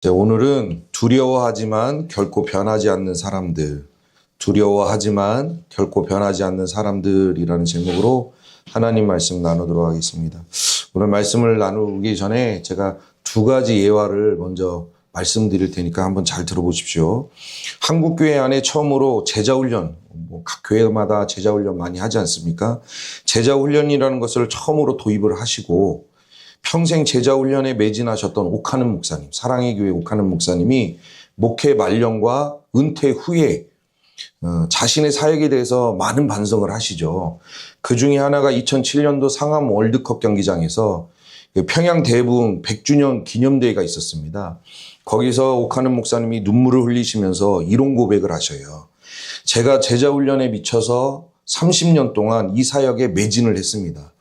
오늘은 두려워하지만 결코 변하지 않는 사람들, 두려워하지만 결코 변하지 않는 사람들이라는 제목으로 하나님 말씀 나누도록 하겠습니다. 오늘 말씀을 나누기 전에 제가 두 가지 예화를 먼저 말씀드릴 테니까 한번 잘 들어보십시오. 한국교회 안에 처음으로 제자훈련, 각 교회마다 제자훈련 많이 하지 않습니까? 제자훈련이라는 것을 처음으로 도입을 하시고 평생 제자훈련에 매진하셨던 옥하는 목사님, 사랑의 교회 옥하는 목사님이 목회 말년과 은퇴 후에 자신의 사역에 대해서 많은 반성을 하시죠. 그 중에 하나가 2007년도 상암 월드컵 경기장에서 평양 대붕 100주년 기념대회가 있었습니다. 거기서 옥하는 목사님이 눈물을 흘리시면서 이런 고백을 하셔요. 제가 제자훈련에 미쳐서 30년 동안 이 사역에 매진을 했습니다.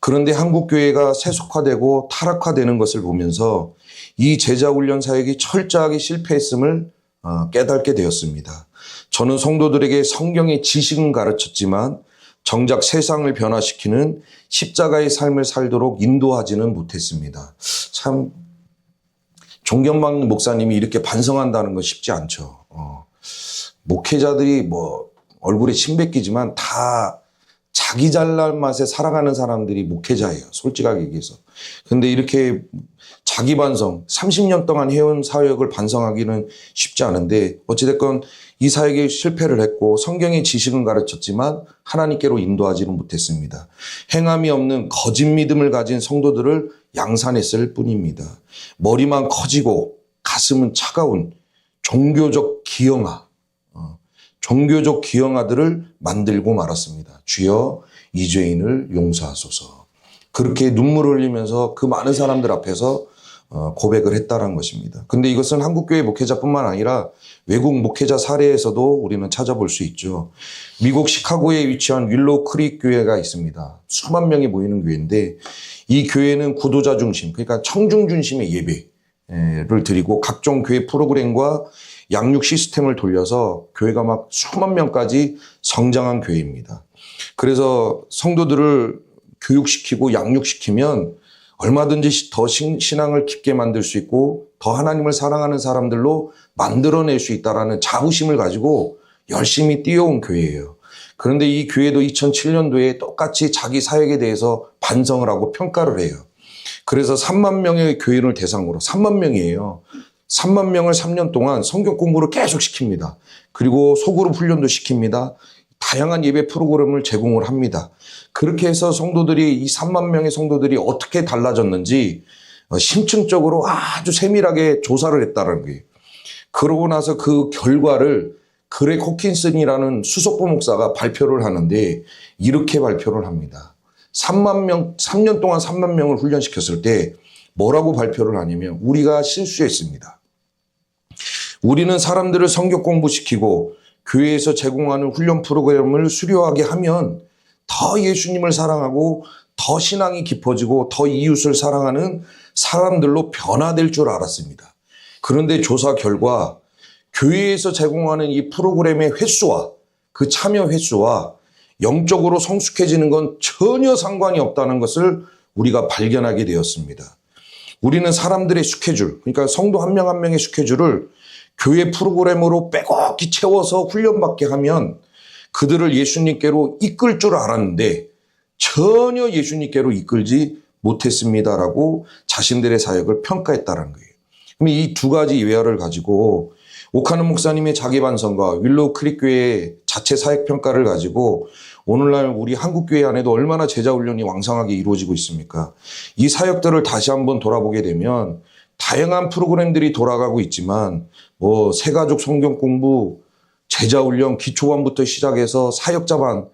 그런데 한국교회가 세속화되고 타락화되는 것을 보면서 이 제자훈련 사역이 철저하게 실패했음을 깨닫게 되었습니다. 저는 성도들에게 성경의 지식은 가르쳤지만 정작 세상을 변화시키는 십자가의 삶을 살도록 인도하지는 못했습니다. 참 존경받는 목사님이 이렇게 반성한다는 건 쉽지 않죠. 목회자들이 얼굴에 침 뱉기지만 다 자기 잘난 맛에 살아가는 사람들이 목회자예요. 솔직하게 얘기해서. 근데 이렇게 자기 반성, 30년 동안 해온 사역을 반성하기는 쉽지 않은데 어찌됐건 이 사역에 실패를 했고 성경의 지식은 가르쳤지만 하나님께로 인도하지는 못했습니다. 행함이 없는 거짓 믿음을 가진 성도들을 양산했을 뿐입니다. 머리만 커지고 가슴은 차가운 종교적 기형아들을 만들고 말았습니다. 주여 이 죄인을 용서하소서. 그렇게 눈물을 흘리면서 그 많은 사람들 앞에서 고백을 했다는 것입니다. 근데 이것은 한국교회 목회자뿐만 아니라 외국 목회자 사례에서도 우리는 찾아볼 수 있죠. 미국 시카고에 위치한 윌로우 크릭 교회가 있습니다. 수만 명이 모이는 교회인데 이 교회는 구도자 중심, 그러니까 청중 중심의 예배를 드리고 각종 교회 프로그램과 양육 시스템을 돌려서 교회가 막 수만 명까지 성장한 교회입니다. 그래서 성도들을 교육시키고 양육시키면 얼마든지 더 신앙을 깊게 만들 수 있고 더 하나님을 사랑하는 사람들로 만들어낼 수 있다는 자부심을 가지고 열심히 뛰어온 교회예요. 그런데 이 교회도 2007년도에 똑같이 자기 사역에 대해서 반성을 하고 평가를 해요. 그래서 3만 명의 교인을 대상으로 3만 명이에요. 3만 명을 3년 동안 성경 공부를 계속 시킵니다. 그리고 소그룹 훈련도 시킵니다. 다양한 예배 프로그램을 제공을 합니다. 그렇게 해서 성도들이 이 3만 명의 성도들이 어떻게 달라졌는지 심층적으로 아주 세밀하게 조사를 했다는 거예요. 그러고 나서 그 결과를 그렉 호킨슨이라는 수석부 목사가 발표를 하는데 이렇게 발표를 합니다. 3년 동안 3만 명을 훈련시켰을 때 뭐라고 발표를 하냐면 우리가 실수했습니다. 우리는 사람들을 성경 공부시키고 교회에서 제공하는 훈련 프로그램을 수료하게 하면 더 예수님을 사랑하고 더 신앙이 깊어지고 더 이웃을 사랑하는 사람들로 변화될 줄 알았습니다. 그런데 조사 결과 교회에서 제공하는 이 프로그램의 횟수와 그 참여 횟수와 영적으로 성숙해지는 건 전혀 상관이 없다는 것을 우리가 발견하게 되었습니다. 우리는 사람들의 스케줄, 그러니까 성도 한 명 한 명의 스케줄을 교회 프로그램으로 빼곡히 채워서 훈련받게 하면 그들을 예수님께로 이끌 줄 알았는데 전혀 예수님께로 이끌지 못했습니다라고 자신들의 사역을 평가했다는 거예요. 그럼 이 두 가지 예화를 가지고 옥하는 목사님의 자기 반성과 윌로우 크릭 교회의 자체 사역 평가를 가지고 오늘날 우리 한국교회 안에도 얼마나 제자훈련이 왕성하게 이루어지고 있습니까? 이 사역들을 다시 한번 돌아보게 되면 다양한 프로그램들이 돌아가고 있지만 새가족 성경 공부, 제자훈련, 기초반부터 시작해서 사역자반,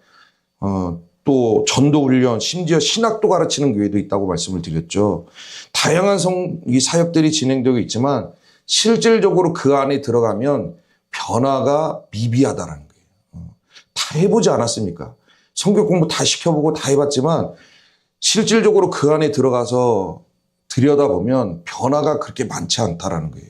또 전도훈련, 심지어 신학도 가르치는 교회도 있다고 말씀을 드렸죠. 다양한 이 사역들이 진행되고 있지만 실질적으로 그 안에 들어가면 변화가 미비하다는 거예요. 다 해보지 않았습니까? 성경 공부 다 시켜보고 다 해봤지만 실질적으로 그 안에 들어가서 들여다보면 변화가 그렇게 많지 않다라는 거예요.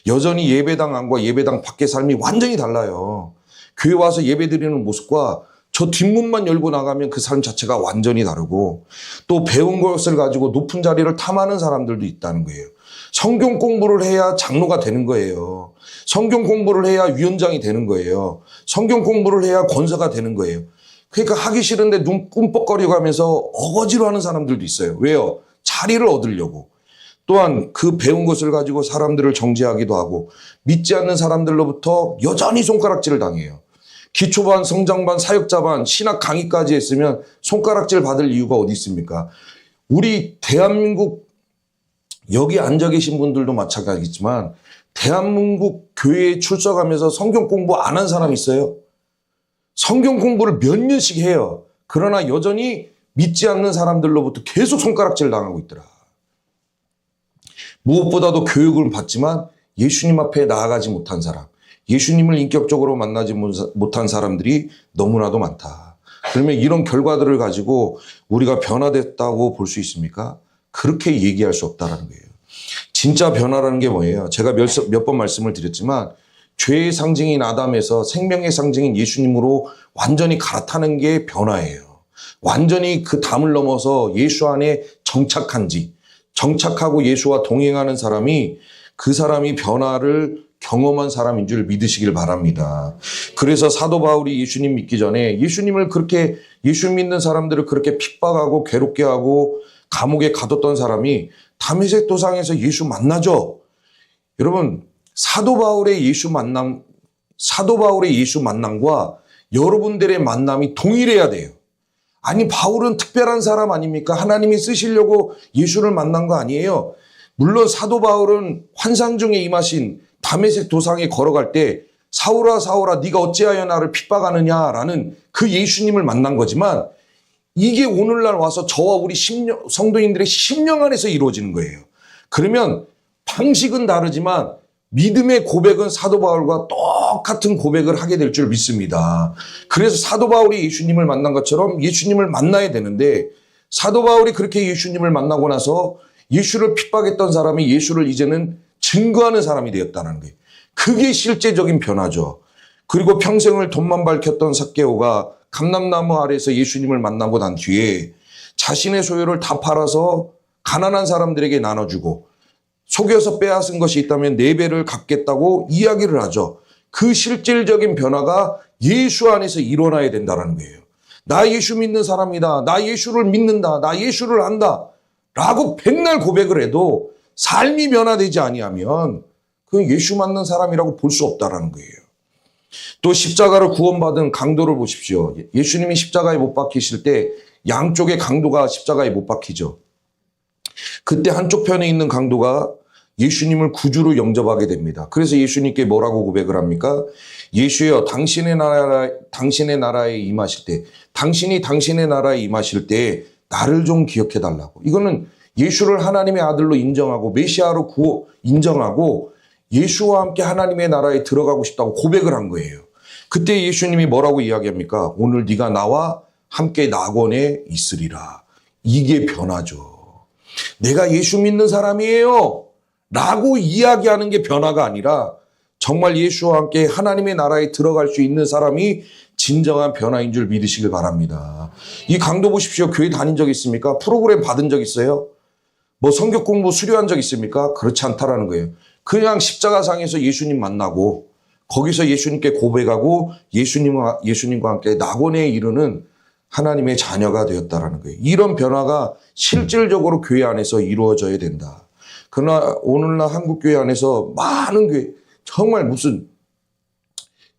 여전히 예배당 안과 예배당 밖의 삶이 완전히 달라요. 교회 와서 예배 드리는 모습과 저 뒷문만 열고 나가면 그 삶 자체가 완전히 다르고 또 배운 것을 가지고 높은 자리를 탐하는 사람들도 있다는 거예요. 성경 공부를 해야 장로가 되는 거예요. 성경 공부를 해야 위원장이 되는 거예요. 성경 공부를 해야 권사가 되는 거예요. 그러니까 하기 싫은데 눈 꿈뻑거리고 하면서 어거지로 하는 사람들도 있어요. 왜요? 자리를 얻으려고. 또한 그 배운 것을 가지고 사람들을 정죄하기도 하고 믿지 않는 사람들로부터 여전히 손가락질을 당해요. 기초반, 성장반, 사역자반, 신학 강의까지 했으면 손가락질 받을 이유가 어디 있습니까? 우리 대한민국 여기 앉아 계신 분들도 마찬가지겠지만 대한민국 교회에 출석하면서 성경 공부 안 한 사람 있어요? 성경 공부를 몇 년씩 해요. 그러나 여전히 믿지 않는 사람들로부터 계속 손가락질 당하고 있더라. 무엇보다도 교육을 받지만 예수님 앞에 나아가지 못한 사람, 예수님을 인격적으로 만나지 못한 사람들이 너무나도 많다. 그러면 이런 결과들을 가지고 우리가 변화됐다고 볼 수 있습니까? 그렇게 얘기할 수 없다는 거예요. 진짜 변화라는 게 뭐예요? 제가 몇 번 말씀을 드렸지만 죄의 상징인 아담에서 생명의 상징인 예수님으로 완전히 갈아타는 게 변화예요. 완전히 그 담을 넘어서 예수 안에 정착하고 예수와 동행하는 사람이 그 사람이 변화를 경험한 사람인 줄 믿으시길 바랍니다. 그래서 사도 바울이 예수님 믿기 전에 예수 믿는 사람들을 그렇게 픽박하고 괴롭게 하고 감옥에 가뒀던 사람이 다메섹 도상에서 예수 만나죠. 여러분, 사도 바울의 예수 만남과 여러분들의 만남이 동일해야 돼요. 아니, 바울은 특별한 사람 아닙니까? 하나님이 쓰시려고 예수를 만난 거 아니에요. 물론 사도 바울은 환상 중에 임하신 다메섹 도상에 걸어갈 때 사울아 사울아 네가 어찌하여 나를 핍박하느냐라는 그 예수님을 만난 거지만 이게 오늘날 와서 저와 우리 성도님들의 심령 안에서 이루어지는 거예요. 그러면 방식은 다르지만 믿음의 고백은 사도 바울과 똑같은 고백을 하게 될 줄 믿습니다. 그래서 사도 바울이 예수님을 만난 것처럼 예수님을 만나야 되는데 사도 바울이 그렇게 예수님을 만나고 나서 예수를 핍박했던 사람이 예수를 이제는 증거하는 사람이 되었다는 거예요. 그게 실제적인 변화죠. 그리고 평생을 돈만 밝혔던 삭개오가 감람나무 아래에서 예수님을 만나고 난 뒤에 자신의 소유를 다 팔아서 가난한 사람들에게 나눠주고 속여서 빼앗은 것이 있다면 4배를 갚겠다고 이야기를 하죠. 그 실질적인 변화가 예수 안에서 일어나야 된다는 거예요. 나 예수 믿는 사람이다. 나 예수를 믿는다. 나 예수를 안다. 라고 백날 고백을 해도 삶이 변화되지 아니하면 그 예수 믿는 사람이라고 볼 수 없다라는 거예요. 또 십자가를 구원받은 강도를 보십시오. 예수님이 십자가에 못 박히실 때 양쪽의 강도가 십자가에 못 박히죠. 그때 한쪽 편에 있는 강도가 예수님을 구주로 영접하게 됩니다. 그래서 예수님께 뭐라고 고백을 합니까? 예수여, 당신의 나라에 임하실 때, 당신의 나라에 임하실 때 나를 좀 기억해 달라고. 이거는 예수를 하나님의 아들로 인정하고 메시아로 인정하고 예수와 함께 하나님의 나라에 들어가고 싶다고 고백을 한 거예요. 그때 예수님이 뭐라고 이야기합니까? 오늘 네가 나와 함께 낙원에 있으리라. 이게 변화죠. 내가 예수 믿는 사람이에요 라고 이야기하는 게 변화가 아니라 정말 예수와 함께 하나님의 나라에 들어갈 수 있는 사람이 진정한 변화인 줄 믿으시길 바랍니다. 이 강도 보십시오. 교회 다닌 적 있습니까? 프로그램 받은 적 있어요? 뭐 성경 공부 수료한 적 있습니까? 그렇지 않다라는 거예요. 그냥 십자가상에서 예수님 만나고 거기서 예수님께 고백하고 예수님과 함께 낙원에 이르는 하나님의 자녀가 되었다라는 거예요. 이런 변화가 실질적으로 교회 안에서 이루어져야 된다. 그러나 오늘날 한국 교회 안에서 많은 교회, 정말 무슨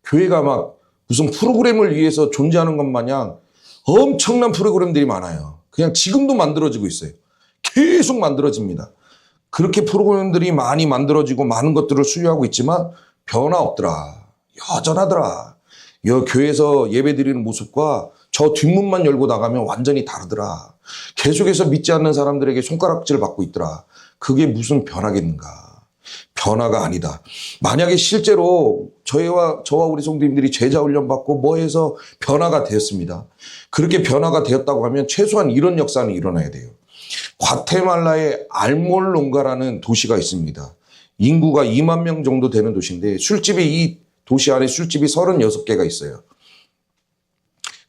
교회가 막 무슨 프로그램을 위해서 존재하는 것 마냥 엄청난 프로그램들이 많아요. 그냥 지금도 만들어지고 있어요. 계속 만들어집니다. 그렇게 프로그램들이 많이 만들어지고 많은 것들을 수요하고 있지만 변화 없더라. 여전하더라. 교회에서 예배 드리는 모습과 저 뒷문만 열고 나가면 완전히 다르더라. 계속해서 믿지 않는 사람들에게 손가락질 받고 있더라. 그게 무슨 변화겠는가? 변화가 아니다. 만약에 실제로 저와 우리 성도님들이 제자 훈련 받고 뭐 해서 변화가 되었습니다. 그렇게 변화가 되었다고 하면 최소한 이런 역사는 일어나야 돼요. 과테말라의 알몰롱가라는 도시가 있습니다. 인구가 2만 명 정도 되는 도시인데 이 도시 안에 술집이 36개가 있어요.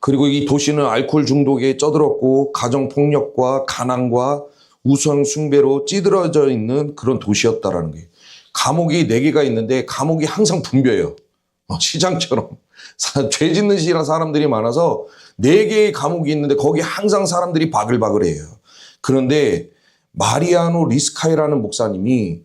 그리고 이 도시는 알코올 중독에 쩌들었고 가정폭력과 가난과 우상 숭배로 찌들어져 있는 그런 도시였다라는 거예요. 감옥이 4개가 있는데 감옥이 항상 붐벼요. 시장처럼. 죄 짓는 사람들이 많아서 4개의 감옥이 있는데 거기 항상 사람들이 바글바글해요. 그런데 마리아노 리스카이라는 목사님이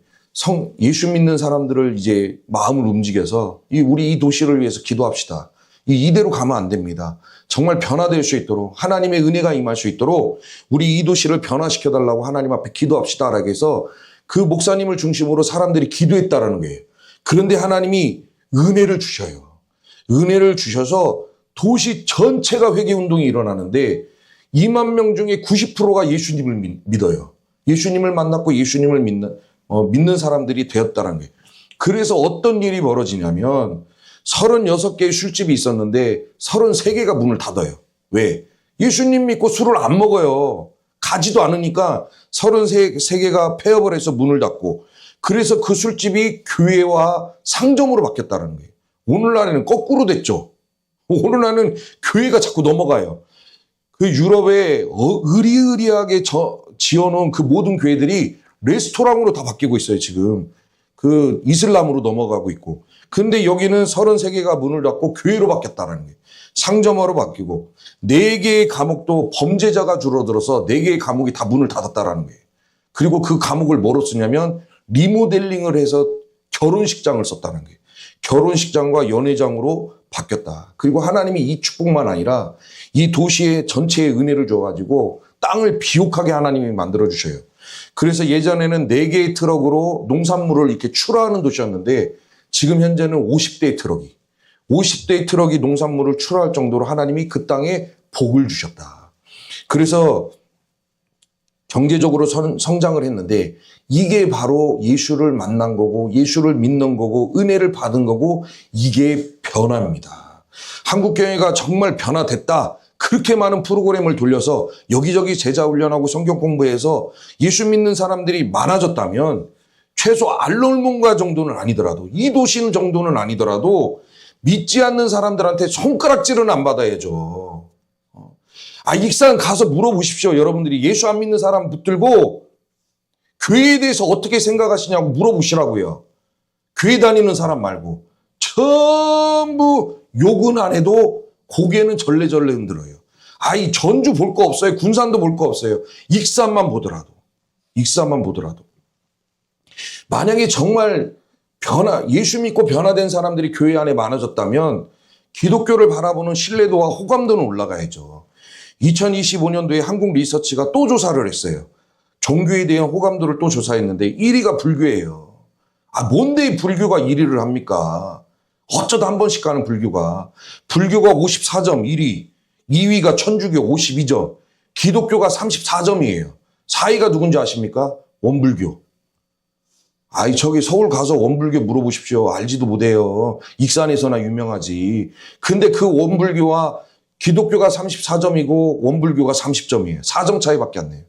예수 믿는 사람들을 이제 마음을 움직여서 우리 이 도시를 위해서 기도합시다. 이대로 가면 안 됩니다. 정말 변화될 수 있도록 하나님의 은혜가 임할 수 있도록 우리 이 도시를 변화시켜달라고 하나님 앞에 기도합시다라고 해서 그 목사님을 중심으로 사람들이 기도했다라는 거예요. 그런데 하나님이 은혜를 주셔요. 은혜를 주셔서 도시 전체가 회개운동이 일어나는데 2만 명 중에 90%가 예수님을 믿어요. 예수님을 만났고 예수님을 믿는 사람들이 되었다는 거예요. 그래서 어떤 일이 벌어지냐면 36개의 술집이 있었는데 33개가 문을 닫아요. 왜? 예수님 믿고 술을 안 먹어요. 가지도 않으니까 33개가 폐업을 해서 문을 닫고 그래서 그 술집이 교회와 상점으로 바뀌었다는 거예요. 오늘날에는 거꾸로 됐죠. 오늘날은 교회가 자꾸 넘어가요. 그 유럽에 으리으리하게 지어놓은 그 모든 교회들이 레스토랑으로 다 바뀌고 있어요, 지금. 그 이슬람으로 넘어가고 있고. 근데 여기는 33개가 문을 닫고 교회로 바뀌었다는 거예요. 상점화로 바뀌고 4개의 감옥도 범죄자가 줄어들어서 4개의 감옥이 다 문을 닫았다는 거예요. 그리고 그 감옥을 뭐로 쓰냐면 리모델링을 해서 결혼식장을 썼다는 거예요. 결혼식장과 연회장으로 바뀌었다. 그리고 하나님이 이 축복만 아니라 이 도시의 전체에 은혜를 줘가지고 땅을 비옥하게 하나님이 만들어주셔요. 그래서 예전에는 4개의 트럭으로 농산물을 이렇게 출하하는 도시였는데 지금 현재는 50대의 트럭이 농산물을 출하할 정도로 하나님이 그 땅에 복을 주셨다. 그래서 경제적으로 성장을 했는데 이게 바로 예수를 만난 거고 예수를 믿는 거고 은혜를 받은 거고 이게 변화입니다. 한국교회가 정말 변화됐다. 그렇게 많은 프로그램을 돌려서 여기저기 제자 훈련하고 성경 공부해서 예수 믿는 사람들이 많아졌다면 최소 알롤몬가 정도는 아니더라도 이 도시는 정도는 아니더라도 믿지 않는 사람들한테 손가락질은 안 받아야죠. 익산 가서 물어보십시오. 여러분들이 예수 안 믿는 사람 붙들고 교회에 대해서 어떻게 생각하시냐고 물어보시라고요. 교회 다니는 사람 말고. 전부 욕은 안 해도 고개는 절레절레 흔들어요. 이 전주 볼 거 없어요. 군산도 볼 거 없어요. 익산만 보더라도. 만약에 정말 예수 믿고 변화된 사람들이 교회 안에 많아졌다면 기독교를 바라보는 신뢰도와 호감도는 올라가야죠. 2025년도에 한국 리서치가 또 조사를 했어요. 종교에 대한 호감도를 또 조사했는데 1위가 불교예요. 뭔데 불교가 1위를 합니까? 어쩌다 한 번씩 가는 불교가. 불교가 54점 1위, 2위가 천주교 52점, 기독교가 34점이에요. 4위가 누군지 아십니까? 원불교. 저기 서울 가서 원불교 물어보십시오. 알지도 못해요. 익산에서나 유명하지. 근데 그 원불교와 기독교가 34점이고 원불교가 30점이에요. 4점 차이밖에 안 나요.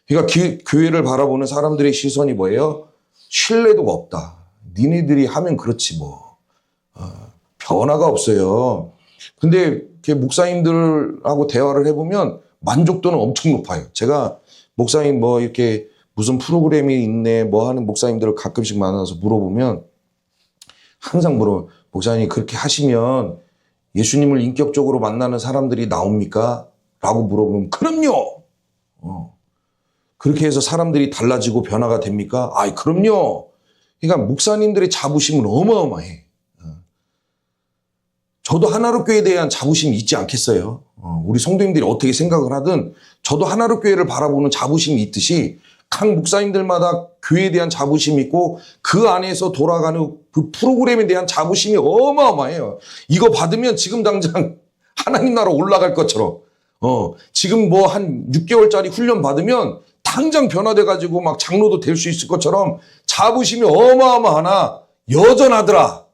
그러니까 교회를 바라보는 사람들의 시선이 뭐예요? 신뢰도가 없다. 니네들이 하면 그렇지 뭐. 변화가 없어요. 근데 목사님들하고 대화를 해보면 만족도는 엄청 높아요. 제가 목사님 이렇게 무슨 프로그램이 있네 하는 목사님들을 가끔씩 만나서 물어보면 항상 목사님 그렇게 하시면 예수님을 인격적으로 만나는 사람들이 나옵니까? 라고 물어보면 그럼요. 그렇게 해서 사람들이 달라지고 변화가 됩니까? 그럼요. 그러니까 목사님들의 자부심은 어마어마해. 저도 하나로교회에 대한 자부심이 있지 않겠어요? 우리 성도님들이 어떻게 생각을 하든 저도 하나로교회를 바라보는 자부심이 있듯이 각 목사님들마다 교회에 대한 자부심이 있고 그 안에서 돌아가는 그 프로그램에 대한 자부심이 어마어마해요. 이거 받으면 지금 당장 하나님 나라 올라갈 것처럼 지금 한 6개월짜리 훈련 받으면 당장 변화돼가지고 막 장로도 될 수 있을 것처럼 자부심이 어마어마하나 여전하더라.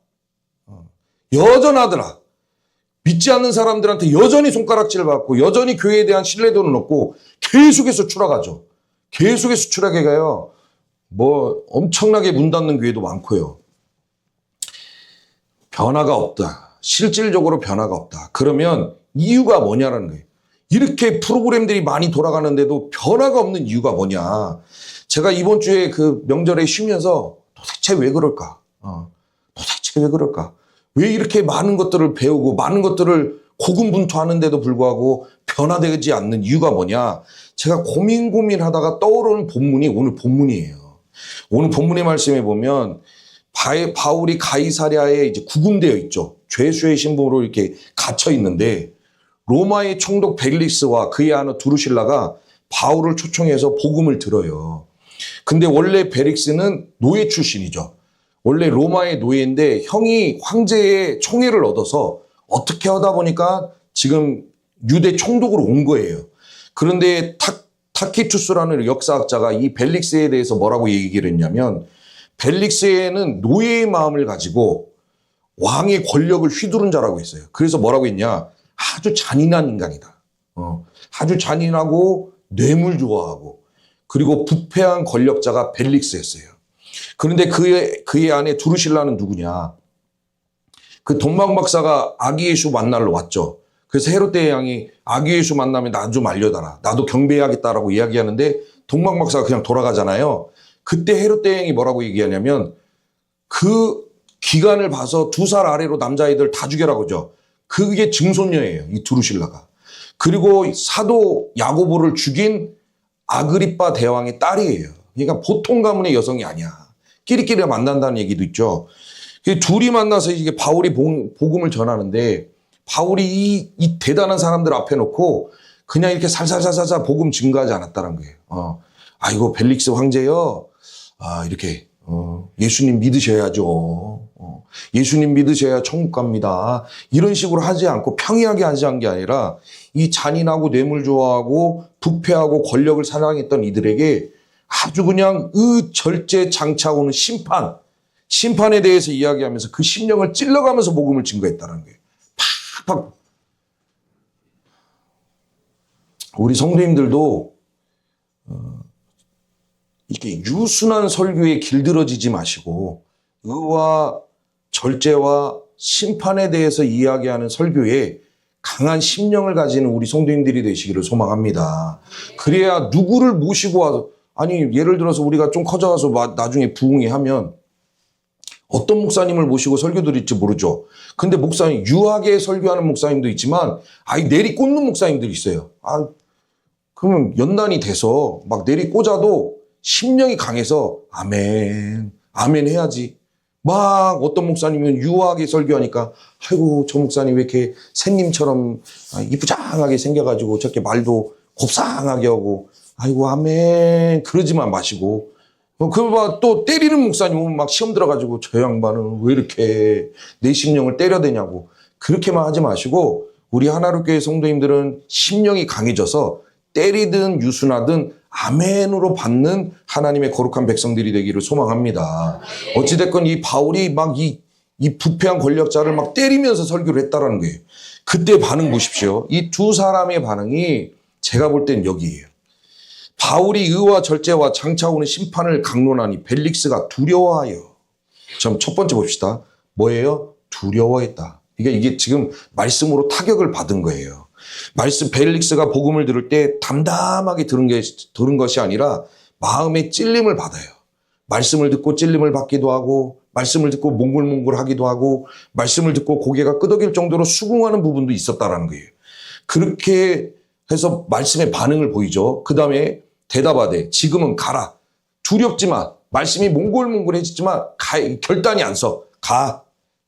믿지 않는 사람들한테 여전히 손가락질을 받고 여전히 교회에 대한 신뢰도는 없고 계속해서 추락하죠. 계속해서 추락해 가요. 엄청나게 문 닫는 교회도 많고요. 변화가 없다. 실질적으로 변화가 없다. 그러면 이유가 뭐냐라는 거예요. 이렇게 프로그램들이 많이 돌아가는데도 변화가 없는 이유가 뭐냐. 제가 이번 주에 그 명절에 쉬면서 도대체 왜 그럴까? 도대체 왜 그럴까? 왜 이렇게 많은 것들을 배우고 많은 것들을 고군분투하는데도 불구하고 변화되지 않는 이유가 뭐냐? 제가 고민하다가 떠오르는 본문이 오늘 본문이에요. 오늘 본문의 말씀에 보면 바울이 가이사랴에 이제 구금되어 있죠. 죄수의 신분으로 이렇게 갇혀 있는데 로마의 총독 벨릭스와 그의 아내 두루실라가 바울을 초청해서 복음을 들어요. 근데 원래 벨릭스는 노예 출신이죠. 원래 로마의 노예인데 형이 황제의 총애를 얻어서 어떻게 하다 보니까 지금 유대 총독으로 온 거예요. 그런데 타키투스라는 역사학자가 이 벨릭스에 대해서 뭐라고 얘기를 했냐면 벨릭스에는 노예의 마음을 가지고 왕의 권력을 휘두른 자라고 했어요. 그래서 뭐라고 했냐? 아주 잔인한 인간이다. 아주 잔인하고 뇌물 좋아하고 그리고 부패한 권력자가 벨릭스였어요. 그런데 그의 아내 두루실라는 누구냐? 그 동방 박사가 아기 예수 만나러 왔죠. 그래서 헤롯 대왕이 아기 예수 만나면 나 좀 알려달라. 나도 경배해야겠다라고 이야기하는데 동방 박사가 그냥 돌아가잖아요. 그때 헤롯 대왕이 뭐라고 얘기하냐면 그 기간을 봐서 2살 아래로 남자아이들 다 죽여라 그러죠. 그게 증손녀예요. 이 두루실라가. 그리고 사도 야고보를 죽인 아그리빠 대왕의 딸이에요. 그러니까 보통 가문의 여성이 아니야. 끼리끼리 만난다는 얘기도 있죠. 둘이 만나서 이게 바울이 복음을 전하는데 바울이 이 대단한 사람들 앞에 놓고 그냥 이렇게 살살살살 복음 증거하지 않았다는 거예요. 아이고 벨릭스 황제요. 이렇게 예수님 믿으셔야죠. 예수님 믿으셔야 천국 갑니다. 이런 식으로 하지 않고 평이하게 하지 않은 게 아니라 이 잔인하고 뇌물 좋아하고 부패하고 권력을 사랑했던 이들에게 아주 그냥 절제 장차오는 심판에 대해서 이야기하면서 그 심령을 찔러가면서 복음을 증거했다는 거예요. 팍팍. 우리 성도님들도 이렇게 유순한 설교에 길들어지지 마시고 의와 절제와 심판에 대해서 이야기하는 설교에 강한 심령을 가지는 우리 성도님들이 되시기를 소망합니다. 그래야 누구를 모시고 와서 예를 들어서 우리가 좀 커져가서 나중에 부흥회 하면 어떤 목사님을 모시고 설교 드릴지 모르죠. 근데 목사님, 유하게 설교하는 목사님도 있지만 내리 꽂는 목사님들이 있어요. 그러면 연단이 돼서 막 내리 꽂아도 심령이 강해서 아멘 해야지. 막 어떤 목사님은 유하게 설교하니까 아이고 저 목사님 왜 이렇게 새님처럼 이쁘장하게 생겨가지고 저렇게 말도 곱상하게 하고 아이고 아멘 그러지만 마시고 그러면 또 때리는 목사님은 막 시험 들어가지고 저 양반은 왜 이렇게 내 심령을 때려대냐고 그렇게만 하지 마시고 우리 하나로교회 성도님들은 심령이 강해져서 때리든 유순하든 아멘으로 받는 하나님의 거룩한 백성들이 되기를 소망합니다. 어찌됐건 이 바울이 막 이 부패한 권력자를 막 때리면서 설교를 했다라는 거예요. 그때 반응 보십시오. 이 두 사람의 반응이 제가 볼 땐 여기예요. 바울이 의와 절제와 장차오는 심판을 강론하니 벨릭스가 두려워하여. 첫 번째 봅시다. 뭐예요? 두려워했다. 이게 지금 말씀으로 타격을 받은 거예요. 벨릭스가 복음을 들을 때 담담하게 들은 것이 아니라 마음의 찔림을 받아요. 말씀을 듣고 찔림을 받기도 하고 말씀을 듣고 몽글몽글 하기도 하고 말씀을 듣고 고개가 끄덕일 정도로 수긍하는 부분도 있었다라는 거예요. 그렇게 해서 말씀의 반응을 보이죠. 그 다음에 대답하되 지금은 가라. 두렵지만 말씀이 몽골몽골해지지만 결단이 안 서. 가.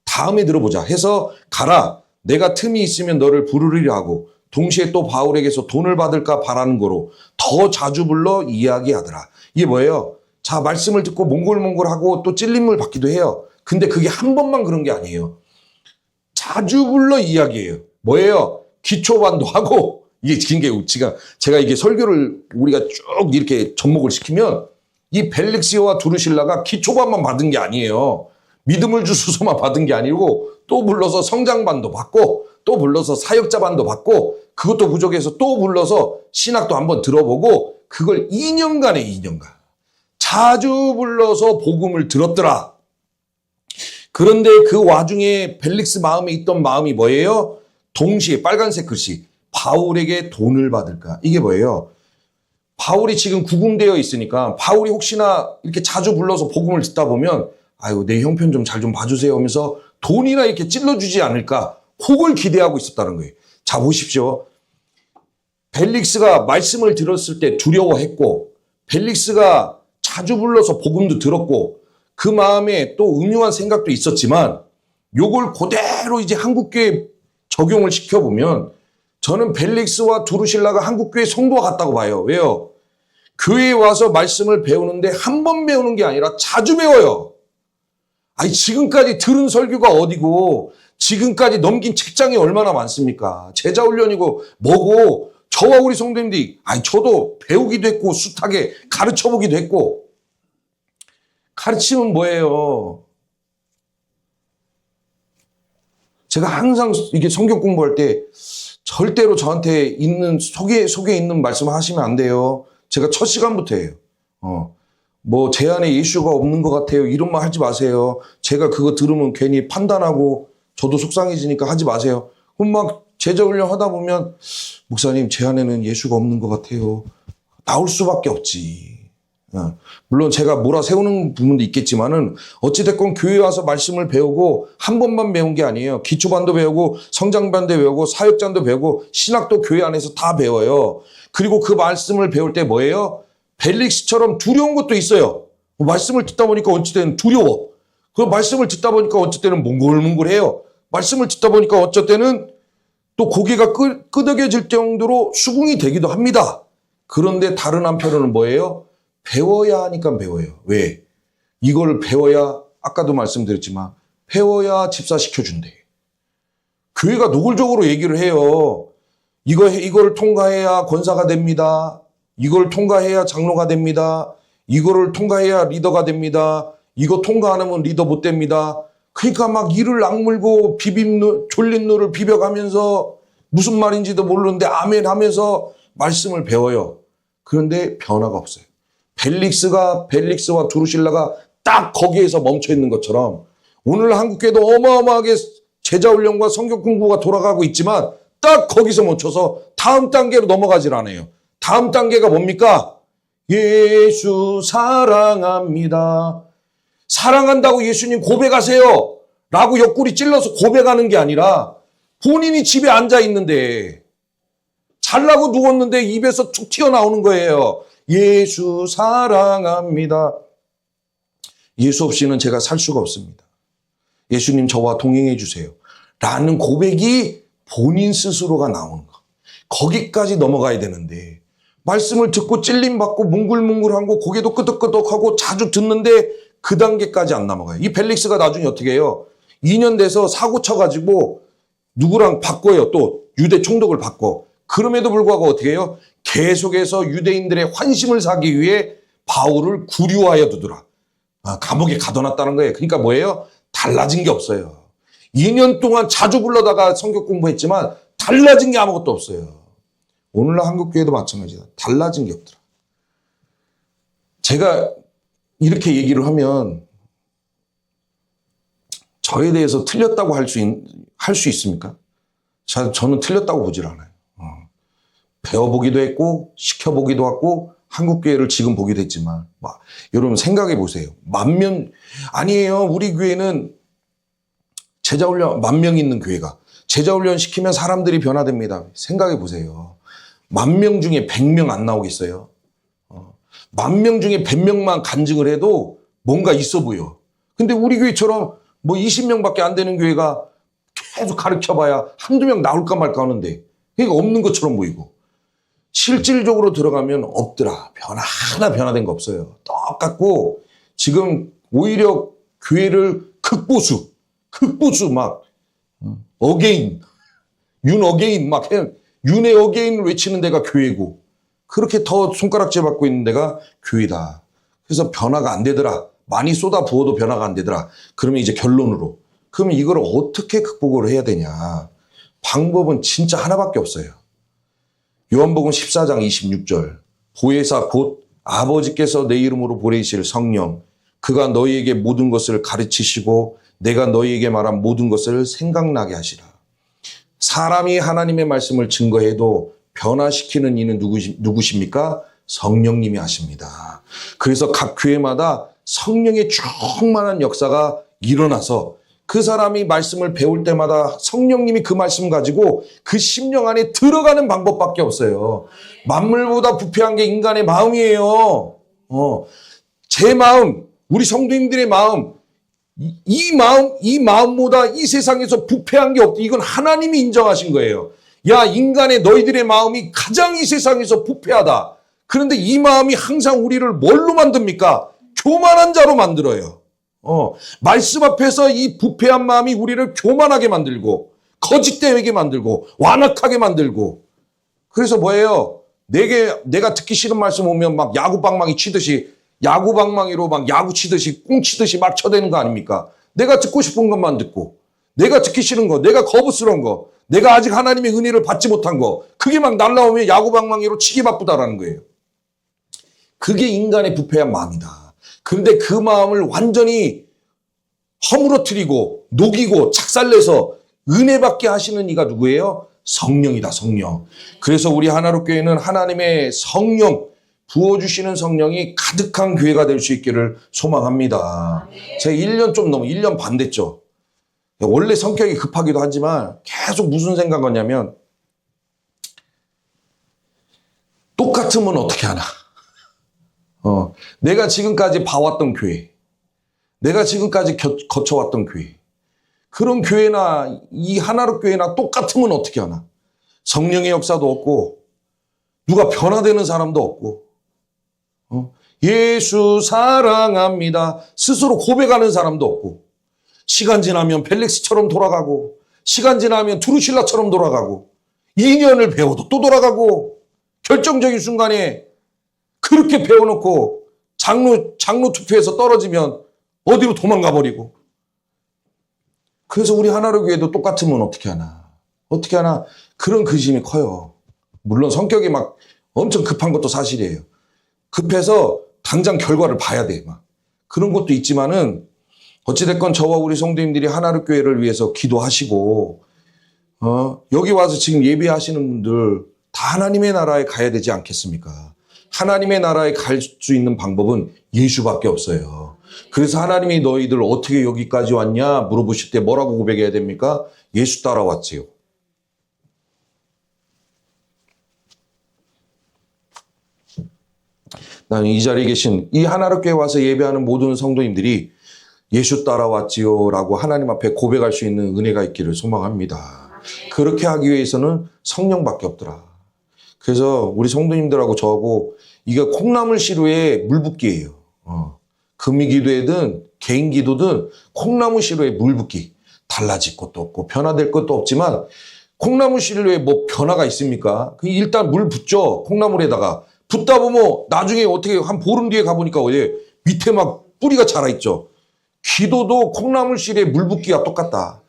다음에 들어보자 해서 가라. 내가 틈이 있으면 너를 부르리라 하고 동시에 또 바울에게서 돈을 받을까 바라는 거로 더 자주 불러 이야기하더라. 이게 뭐예요? 자, 말씀을 듣고 몽골몽골하고 또 찔림을 받기도 해요. 근데 그게 한 번만 그런 게 아니에요. 자주 불러 이야기해요. 뭐예요? 기초반도 하고 이게 긴 게 제가 이게 설교를 우리가 쭉 이렇게 접목을 시키면 이 벨릭스와 두루실라가 기초반만 받은 게 아니에요. 믿음을 주소서만 받은 게 아니고 또 불러서 성장반도 받고 또 불러서 사역자반도 받고 그것도 부족해서 또 불러서 신학도 한번 들어보고 그걸 2년간 자주 불러서 복음을 들었더라. 그런데 그 와중에 벨릭스 마음에 있던 마음이 뭐예요? 동시에 빨간색 글씨 바울에게 돈을 받을까? 이게 뭐예요? 바울이 지금 구금되어 있으니까 바울이 혹시나 이렇게 자주 불러서 복음을 듣다 보면 아유 내 형편 좀 잘 좀 봐주세요 하면서 돈이나 이렇게 찔러주지 않을까? 그걸 기대하고 있었다는 거예요. 자 보십시오. 벨릭스가 말씀을 들었을 때 두려워했고 벨릭스가 자주 불러서 복음도 들었고 그 마음에 또 음흉한 생각도 있었지만 요걸 그대로 이제 한국교회에 적용을 시켜보면 저는 벨릭스와 두루실라가 한국교회 성도와 같다고 봐요. 왜요? 교회에 와서 말씀을 배우는데 한 번 배우는 게 아니라 자주 배워요. 아니 지금까지 들은 설교가 어디고 지금까지 넘긴 책장이 얼마나 많습니까? 제자훈련이고 뭐고 저와 우리 성도님들이 아니 저도 배우기도 했고 숱하게 가르쳐보기도 했고 가르치면 뭐예요? 제가 항상 이게 성경 공부할 때 절대로 저한테 있는 속에 있는 말씀 하시면 안 돼요. 제가 첫 시간부터 해요. 뭐 제 안에 예수가 없는 것 같아요. 이런 말 하지 마세요. 제가 그거 들으면 괜히 판단하고 저도 속상해지니까 하지 마세요. 그럼 막 제자훈련 하다 보면 목사님 제 안에는 예수가 없는 것 같아요. 나올 수밖에 없지. 물론 제가 몰아세우는 부분도 있겠지만은 어찌됐건 교회 와서 말씀을 배우고 한 번만 배운 게 아니에요. 기초반도 배우고 성장반도 배우고 사역반도 배우고 신학도 교회 안에서 다 배워요. 그리고 그 말씀을 배울 때 뭐예요? 벨릭스처럼 두려운 것도 있어요. 말씀을 듣다 보니까 어찌 때는 두려워. 그 말씀을 듣다 보니까 어찌 때는 몽글몽글해요. 말씀을 듣다 보니까 어찌 때는 또 고개가 끄덕여질 정도로 수긍이 되기도 합니다. 그런데 다른 한편으로는 뭐예요? 배워야 하니까 배워요. 왜? 이걸 배워야 아까도 말씀드렸지만 배워야 집사시켜준대. 교회가 노골적으로 얘기를 해요. 이걸 통과해야 권사가 됩니다. 이걸 통과해야 장로가 됩니다. 이거를 통과해야 리더가 됩니다. 이거 통과 안 하면 리더 못 됩니다. 그러니까 막 이를 악물고 졸린 눈을 비벼가면서 무슨 말인지도 모르는데 아멘 하면서 말씀을 배워요. 그런데 변화가 없어요. 벨릭스와 두루실라가 딱 거기에서 멈춰 있는 것처럼 오늘 한국교회도 어마어마하게 제자훈련과 성경 공부가 돌아가고 있지만 딱 거기서 멈춰서 다음 단계로 넘어가질 않아요. 다음 단계가 뭡니까? 예수 사랑합니다. 사랑한다고 예수님 고백하세요. 라고 옆구리 찔러서 고백하는 게 아니라 본인이 집에 앉아 있는데 잘라고 누웠는데 입에서 툭 튀어나오는 거예요. 예수 사랑합니다. 예수 없이는 제가 살 수가 없습니다. 예수님 저와 동행해 주세요. 라는 고백이 본인 스스로가 나오는 거. 거기까지 넘어가야 되는데 말씀을 듣고 찔림받고 뭉글뭉글하고 고개도 끄덕끄덕하고 자주 듣는데 그 단계까지 안 넘어가요. 이 벨릭스가 나중에 어떻게 해요? 2년 돼서 사고 쳐가지고 누구랑 바꿔요. 또 유대 총독을 바꿔. 그럼에도 불구하고 어떻게 해요? 계속해서 유대인들의 환심을 사기 위해 바울을 구류하여 두더라. 감옥에 가둬놨다는 거예요. 그러니까 뭐예요? 달라진 게 없어요. 2년 동안 자주 불러다가 성경 공부했지만 달라진 게 아무것도 없어요. 오늘날 한국교회도 마찬가지다. 달라진 게 없더라. 제가 이렇게 얘기를 하면 저에 대해서 틀렸다고 할 수 있습니까? 저는 틀렸다고 보질 않아요. 배워보기도 했고 시켜보기도 했고 한국교회를 지금 보기도 했지만 여러분 생각해 보세요. 아니에요. 우리 교회는 제자훈련 10,000명 있는 교회가 제자훈련 시키면 사람들이 변화됩니다. 생각해 보세요. 10,000명 중에 100명 안 나오겠어요? 10,000명 중에 100명만 간증을 해도 뭔가 있어 보여. 근데 우리 교회처럼 뭐 20명밖에 안 되는 교회가 계속 가르쳐봐야 한두 명 나올까 말까 하는데 그러니까 없는 것처럼 보이고 실질적으로 들어가면 없더라. 하나 변화된 거 없어요. 똑같고 지금 오히려 교회를 극보수 막 어게인 윤 어게인 막 윤의 어게인을 외치는 데가 교회고 그렇게 더 손가락질 받고 있는 데가 교회다. 그래서 변화가 안 되더라. 많이 쏟아 부어도 변화가 안 되더라. 그러면 이제 결론으로 그러면 이걸 어떻게 극복을 해야 되냐. 방법은 진짜 하나밖에 없어요. 요한복음 14장 26절 보혜사 곧 아버지께서 내 이름으로 보내실 성령 그가 너희에게 모든 것을 가르치시고 내가 너희에게 말한 모든 것을 생각나게 하시라. 사람이 하나님의 말씀을 증거해도 변화시키는 이는 누구십니까? 성령님이 하십니다. 그래서 각 교회마다 성령의 충만한 역사가 일어나서 그 사람이 말씀을 배울 때마다 성령님이 그 말씀 가지고 그 심령 안에 들어가는 방법밖에 없어요. 만물보다 부패한 게 인간의 마음이에요. 제 마음, 우리 성도님들의 마음, 이 마음보다 이 세상에서 부패한 게 없다. 이건 하나님이 인정하신 거예요. 야, 인간의 너희들의 마음이 가장 이 세상에서 부패하다. 그런데 이 마음이 항상 우리를 뭘로 만듭니까? 교만한 자로 만들어요. 말씀 앞에서 이 부패한 마음이 우리를 교만하게 만들고, 거짓되게 만들고, 완악하게 만들고. 그래서 뭐예요? 내가 듣기 싫은 말씀 오면 막 야구방망이 치듯이, 야구방망이로 막 야구 치듯이, 꽁 치듯이 막 쳐대는 거 아닙니까? 내가 듣고 싶은 것만 듣고, 내가 듣기 싫은 거, 내가 거부스러운 거, 내가 아직 하나님의 은혜를 받지 못한 거, 그게 막 날라오면 야구방망이로 치기 바쁘다라는 거예요. 그게 인간의 부패한 마음이다. 그런데 그 마음을 완전히 허물어뜨리고 녹이고 착살내서 은혜 받게 하시는 이가 누구예요? 성령이다, 성령. 그래서 우리 하나로교회는 하나님의 성령, 부어주시는 성령이 가득한 교회가 될 수 있기를 소망합니다. 제가 1년 좀 넘어, 1년 반 됐죠. 원래 성격이 급하기도 하지만 계속 무슨 생각이냐면 똑같으면 어떻게 하나. 내가 지금까지 봐왔던 교회, 내가 지금까지 거쳐왔던 교회, 그런 교회나 이 하나로 교회나 똑같으면 어떻게 하나. 성령의 역사도 없고 누가 변화되는 사람도 없고 예수 사랑합니다 스스로 고백하는 사람도 없고, 시간 지나면 벨릭스처럼 돌아가고, 시간 지나면 드루실라처럼 돌아가고, 2년을 배워도 또 돌아가고, 결정적인 순간에 그렇게 배워놓고 장로 투표에서 떨어지면 어디로 도망가 버리고. 그래서 우리 하나로 교회도 똑같으면 어떻게 하나. 어떻게 하나. 그런 근심이 커요. 물론 성격이 막 엄청 급한 것도 사실이에요. 급해서 당장 결과를 봐야 돼. 막 그런 것도 있지만은 어찌됐건 저와 우리 성도님들이 하나로 교회를 위해서 기도하시고, 여기 와서 지금 예배하시는 분들 다 하나님의 나라에 가야 되지 않겠습니까? 하나님의 나라에 갈 수 있는 방법은 예수밖에 없어요. 그래서 하나님이 너희들 어떻게 여기까지 왔냐 물어보실 때 뭐라고 고백해야 됩니까? 예수 따라왔지요. 나는 이 자리에 계신 이 하나로 교회 와서 예배하는 모든 성도님들이 예수 따라왔지요 라고 하나님 앞에 고백할 수 있는 은혜가 있기를 소망합니다. 그렇게 하기 위해서는 성령밖에 없더라. 그래서 우리 성도님들하고 저하고 이게 콩나물 시루의 물붓기예요. 금이 기도회든 개인 기도든 콩나물 시루의 물붓기. 달라질 것도 없고 변화될 것도 없지만 콩나물 시루에 뭐 변화가 있습니까? 일단 물 붓죠. 콩나물에다가. 붓다 보면 나중에 어떻게 한 보름 뒤에 가보니까 어디 밑에 막 뿌리가 자라있죠. 기도도 콩나물 시루의 물붓기가 똑같다.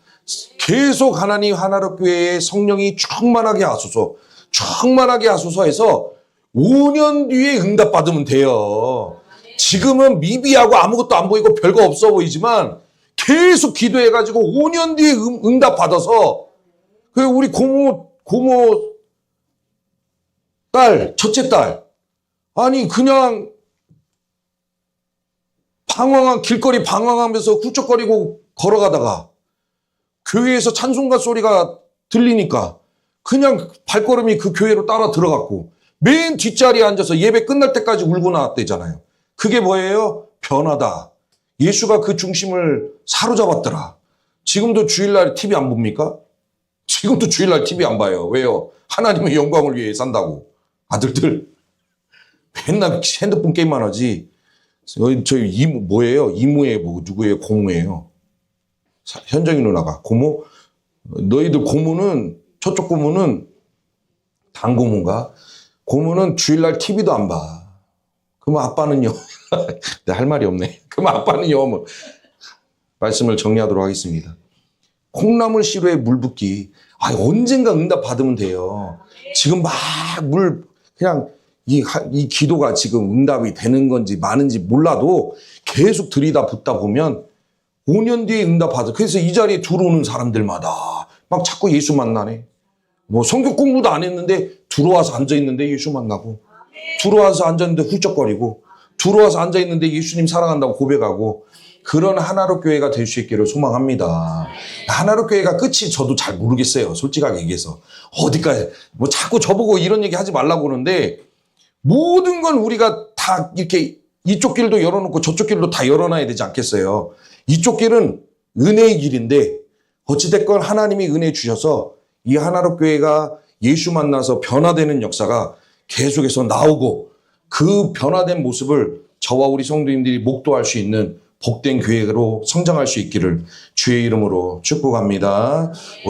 계속 하나님 하나로 교회의 성령이 충만하게 하소서. 충만하게 하소서 해서 5년 뒤에 응답받으면 돼요. 지금은 미비하고 아무것도 안 보이고 별거 없어 보이지만 계속 기도해가지고 5년 뒤에 응답받아서 우리 고모 딸, 첫째 딸, 아니 그냥 길거리 방황하면서 훌쩍거리고 걸어가다가 교회에서 찬송가 소리가 들리니까 그냥 발걸음이 그 교회로 따라 들어갔고 맨 뒷자리에 앉아서 예배 끝날 때까지 울고 나왔대잖아요. 그게 뭐예요? 변화다. 예수가 그 중심을 사로잡았더라. 지금도 주일날 TV 안 봅니까? 지금도 주일날 TV 안 봐요. 왜요? 하나님의 영광을 위해 산다고. 아들들 맨날 핸드폰 게임만 하지. 저희 이모 뭐예요? 이모예요? 뭐 누구예요? 고모예요? 현정이 누나가 고모? 너희들 고모는 저쪽 고모는 당고모인가? 고모는 주일날 TV도 안 봐. 그럼 아빠는요? 내가 할 말이 없네. 그럼 아빠는요? 뭐. 말씀을 정리하도록 하겠습니다. 콩나물 시루의 물 붓기. 언젠가 응답 받으면 돼요. 지금 막 그냥 이 기도가 지금 응답이 되는 건지 많은지 몰라도 계속 들이다 붓다 보면 5년 뒤에 응답 받아. 그래서 이 자리에 들어오는 사람들마다 막 자꾸 예수 만나네. 뭐 성경 공부도 안 했는데 들어와서 앉아있는데 예수 만나고, 들어와서 앉았는데 훌쩍거리고, 들어와서 앉아있는데 예수님 사랑한다고 고백하고, 그런 하나로 교회가 될 수 있기를 소망합니다. 하나로 교회가 끝이 저도 잘 모르겠어요. 솔직하게 얘기해서. 어디까지, 뭐 자꾸 저보고 이런 얘기 하지 말라고 그러는데, 모든 건 우리가 다 이렇게 이쪽 길도 열어놓고 저쪽 길도 다 열어놔야 되지 않겠어요? 이쪽 길은 은혜의 길인데, 어찌됐건 하나님이 은혜 주셔서 이 하나로 교회가 예수 만나서 변화되는 역사가 계속해서 나오고, 그 변화된 모습을 저와 우리 성도님들이 목도할 수 있는 복된 교회로 성장할 수 있기를 주의 이름으로 축복합니다.